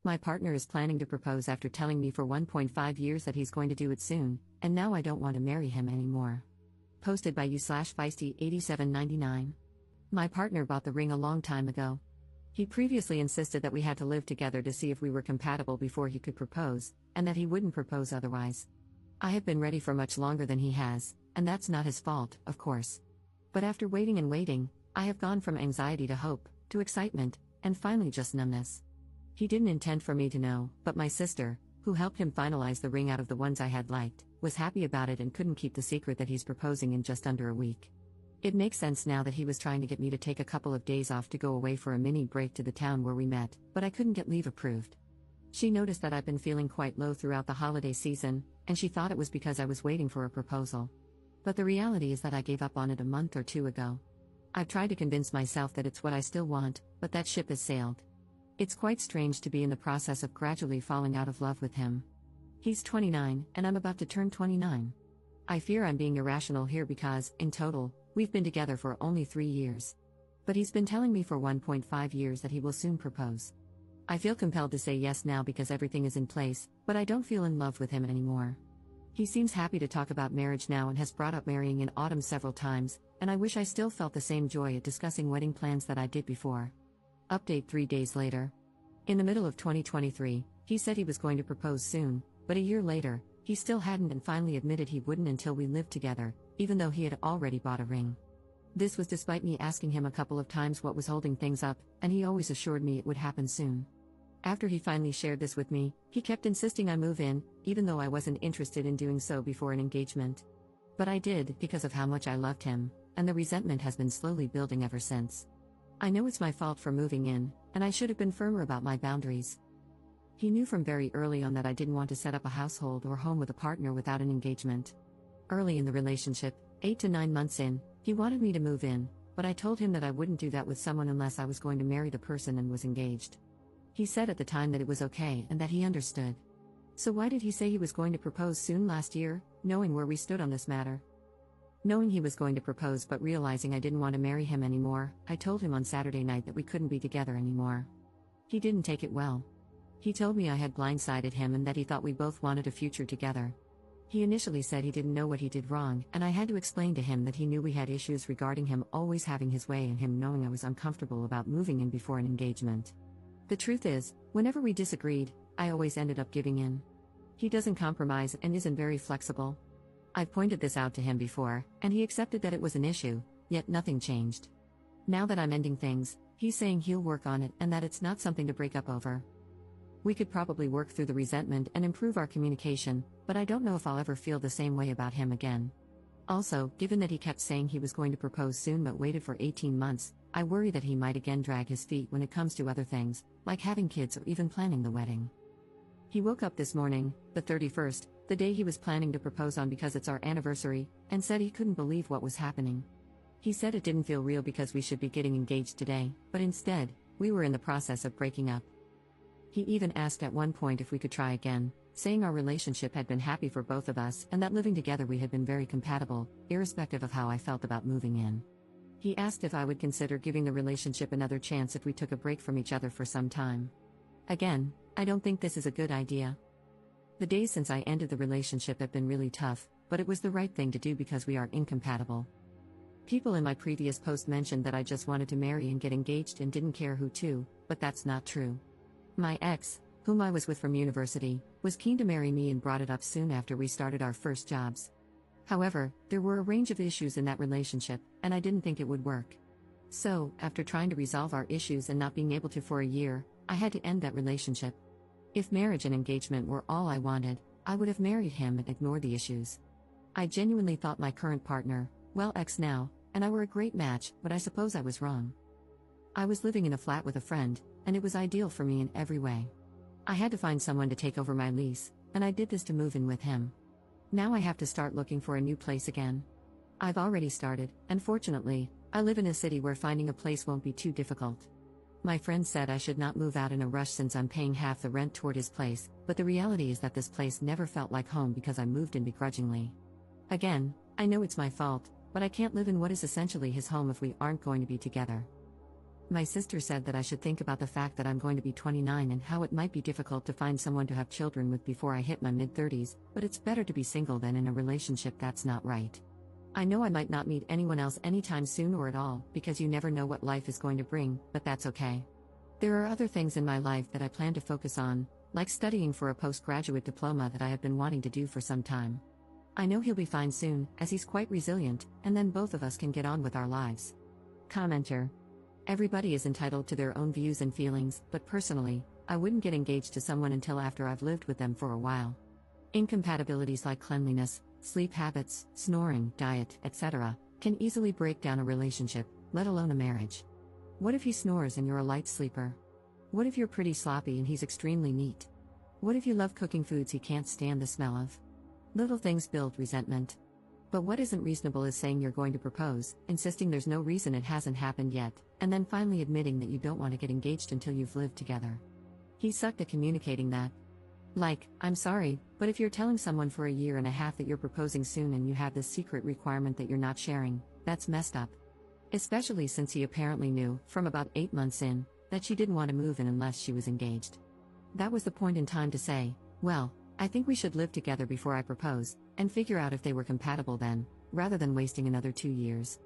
My partner is planning to propose after telling me for 1.5 years that he's going to do it soon, and now I don't want to marry him anymore. Posted by you/feisty8799. My partner bought the ring a long time ago. He previously insisted that we had to live together to see if we were compatible before he could propose, and that he wouldn't propose otherwise. I have been ready for much longer than he has, and that's not his fault, of course. But after waiting and waiting, I have gone from anxiety to hope, to excitement, and finally just numbness. He didn't intend for me to know, but my sister, who helped him finalize the ring out of the ones I had liked, was happy about it and couldn't keep the secret that he's proposing in just under a week. It makes sense now that he was trying to get me to take a couple of days off to go away for a mini break to the town where we met, but I couldn't get leave approved. She noticed that I've been feeling quite low throughout the holiday season, and she thought it was because I was waiting for a proposal. But the reality is that I gave up on it a month or two ago. I've tried to convince myself that it's what I still want, but that ship has sailed. It's quite strange to be in the process of gradually falling out of love with him. He's 29, and I'm about to turn 29. I fear I'm being irrational here because, in total, we've been together for only 3 years. But he's been telling me for 1.5 years that he will soon propose. I feel compelled to say yes now because everything is in place, but I don't feel in love with him anymore. He seems happy to talk about marriage now and has brought up marrying in autumn several times, and I wish I still felt the same joy at discussing wedding plans that I did before. Update 3 days later. In the middle of 2023, he said he was going to propose soon, but a year later, he still hadn't and finally admitted he wouldn't until we lived together, even though he had already bought a ring. This was despite me asking him a couple of times what was holding things up, and he always assured me it would happen soon. After he finally shared this with me, he kept insisting I move in, even though I wasn't interested in doing so before an engagement. But I did, because of how much I loved him, and the resentment has been slowly building ever since. I know it's my fault for moving in, and I should have been firmer about my boundaries. He knew from very early on that I didn't want to set up a household or home with a partner without an engagement. Early in the relationship, 8 to 9 months in, he wanted me to move in, but I told him that I wouldn't do that with someone unless I was going to marry the person and was engaged. He said at the time that it was okay and that he understood. So why did he say he was going to propose soon last year, knowing where we stood on this matter? Knowing he was going to propose but realizing I didn't want to marry him anymore, I told him on Saturday night that we couldn't be together anymore. He didn't take it well. He told me I had blindsided him and that he thought we both wanted a future together. He initially said he didn't know what he did wrong, and I had to explain to him that he knew we had issues regarding him always having his way and him knowing I was uncomfortable about moving in before an engagement. The truth is, whenever we disagreed, I always ended up giving in. He doesn't compromise and isn't very flexible. I've pointed this out to him before, and he accepted that it was an issue, yet nothing changed. Now that I'm ending things, he's saying he'll work on it and that it's not something to break up over. We could probably work through the resentment and improve our communication, but I don't know if I'll ever feel the same way about him again. Also, given that he kept saying he was going to propose soon but waited for 18 months, I worry that he might again drag his feet when it comes to other things, like having kids or even planning the wedding. He woke up this morning, the 31st, the day he was planning to propose on because it's our anniversary, and said he couldn't believe what was happening. He said it didn't feel real because we should be getting engaged today, but instead, we were in the process of breaking up. He even asked at one point if we could try again, saying our relationship had been happy for both of us and that living together we had been very compatible, irrespective of how I felt about moving in. He asked if I would consider giving the relationship another chance if we took a break from each other for some time. Again, I don't think this is a good idea. The days since I ended the relationship have been really tough, but it was the right thing to do because we are incompatible. People in my previous post mentioned that I just wanted to marry and get engaged and didn't care who to, but that's not true. My ex, whom I was with from university, was keen to marry me and brought it up soon after we started our first jobs. However, there were a range of issues in that relationship, and I didn't think it would work. So, after trying to resolve our issues and not being able to for a year, I had to end that relationship. If marriage and engagement were all I wanted, I would have married him and ignored the issues. I genuinely thought my current partner, well ex now, and I were a great match, but I suppose I was wrong. I was living in a flat with a friend, and it was ideal for me in every way. I had to find someone to take over my lease, and I did this to move in with him. Now I have to start looking for a new place again. I've already started, and fortunately, I live in a city where finding a place won't be too difficult. My friend said I should not move out in a rush since I'm paying half the rent toward his place, but the reality is that this place never felt like home because I moved in begrudgingly. Again, I know it's my fault, but I can't live in what is essentially his home if we aren't going to be together. My sister said that I should think about the fact that I'm going to be 29 and how it might be difficult to find someone to have children with before I hit my mid-30s, but it's better to be single than in a relationship that's not right. I know I might not meet anyone else anytime soon or at all, because you never know what life is going to bring, but that's okay. There are other things in my life that I plan to focus on, like studying for a postgraduate diploma that I have been wanting to do for some time. I know he'll be fine soon, as he's quite resilient, and then both of us can get on with our lives. Commenter. Everybody is entitled to their own views and feelings, but personally, I wouldn't get engaged to someone until after I've lived with them for a while. Incompatibilities like cleanliness, sleep habits, snoring, diet, etc., can easily break down a relationship, let alone a marriage. What if he snores and you're a light sleeper? What if you're pretty sloppy and he's extremely neat? What if you love cooking foods he can't stand the smell of? Little things build resentment. But what isn't reasonable is saying you're going to propose, insisting there's no reason it hasn't happened yet, and then finally admitting that you don't want to get engaged until you've lived together. He sucked at communicating that. Like, I'm sorry, but if you're telling someone for a year and a half that you're proposing soon and you have this secret requirement that you're not sharing, that's messed up. Especially since he apparently knew, from about 8 months in, that she didn't want to move in unless she was engaged. That was the point in time to say, well, I think we should live together before I propose, and figure out if they were compatible then, rather than wasting another 2 years.